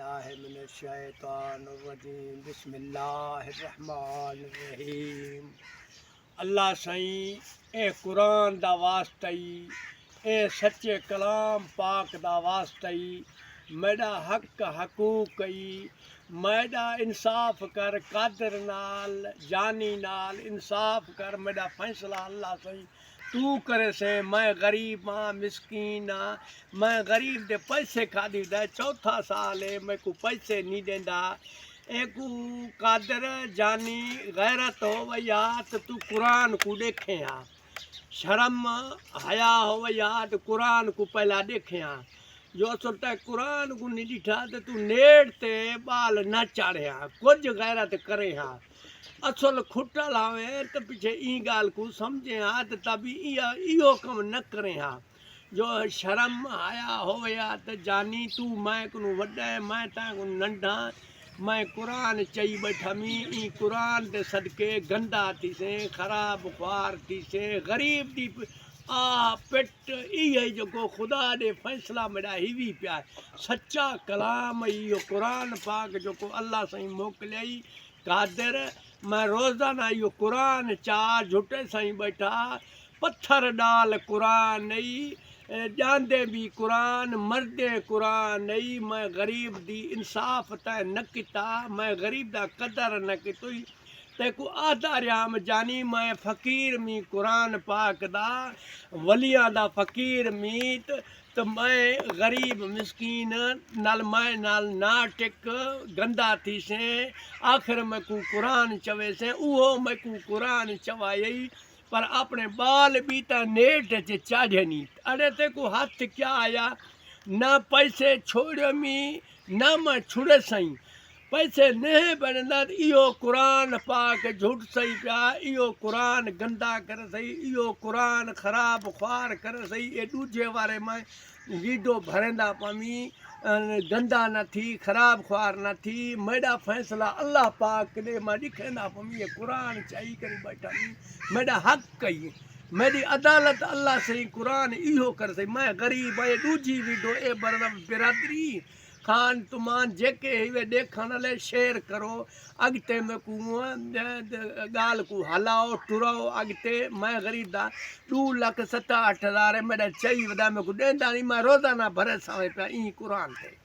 बिस्मिल्लाहिर्रहमानिर्रहीम बिस्मिल्लाहिर्रहमानिर्रहीम। अल्लाह साईं ए कुरान दा वास्ता ए सच्चे कलाम पाक दा वास्ता मेरा हक हकूक मेरा इंसाफ कर कादर नाल जानी नाल इंसाफ कर मेरा फैसला अल्लाह साईं तू करे से। मैं गरीब हाँ मिसकीन हाँ, मैं गरीब दे पैसे खादी दे चौथा साल है मैं को पैसे नहीं देंदा। एकू कादर जानी गैरत हो वैया तो तू कुरान को देखे हाँ, शर्म हया हो वैया तो कुरान को पहला देखे हाँ। जो सोता कुरान को नहीं दिठा तो तू नेड़ ते बाल न चाढ़े हाँ, कुछ गैरत करे हाँ। असल खुटा लावे तो पीछे ई गाल को समझे हाँ तो तभी इो कम न करे हाँ। जो शर्म आया होया तो जानी तू मैं को वड्डा मैं ता को नंढा। मैं कुरान चई बैठा मी ई कुरान दे सदके गंदा थी से खराब ख्वार थी से गरीब दी आ पेट इहे जो खुदा दे फैसला मेरा हिवी पिया सच्चा कलाम इहो कुरान पाक जो को अल्लाह साईं मोकलियाई कादर। मैं रोज़ाना यो कुरान चा झुटे साईं बैठा पत्थर डाल कुरान नहीं जांदे भी कुरान मरदे कुरान नहीं। मैं गरीब दी इंसाफ तय न किता, मैं गरीब दा कदर न कितुई तेको आधा रहा जानी। मैं फ़कीर मी कुरान पाक दा वलिया दा फ़कीर मी तो मैं गरीब मिसकीन नाल मैं नाल ना टिक गंदा थी से आखिर मैं को कुरान चवे से उहो मैं को कुरान चवाई पर अपने बाल भी तो नेट च चाढ़े नहीं। अरे ते को हाथ क्या आया ना पैसे छोड़ मी ना मैं छुड़े सही पैसे नहीं बनना। इो कुरान पाक झूठ सही पिया इो कुरान गंदा कर सही इो कुरान खराब ख्वार कर सही। ए दूजे वारे में वीडो भरंदा पमी गंदा न थी खराब ख्वार न थी। मेरा फैसला अल्लाह पाक ने मैं दिखेंदा पमी ये कुरान चाहिए करी बैठा मेरा हक कही मेरी अदालत अल्लाह से कुरान इहो कर सही। मैं गरीब है दूजी वीडो ए बिरादरी खान तुमान जेके वे देखण ले शेयर करो अगते में को गाल को हलाओ टुराओ अगते। मैं गरीब दा 2,07,8,000 मेरा चई वदा में को देंदा नहीं। मैं रोजाना भरे सावे पे ई कुरान ते।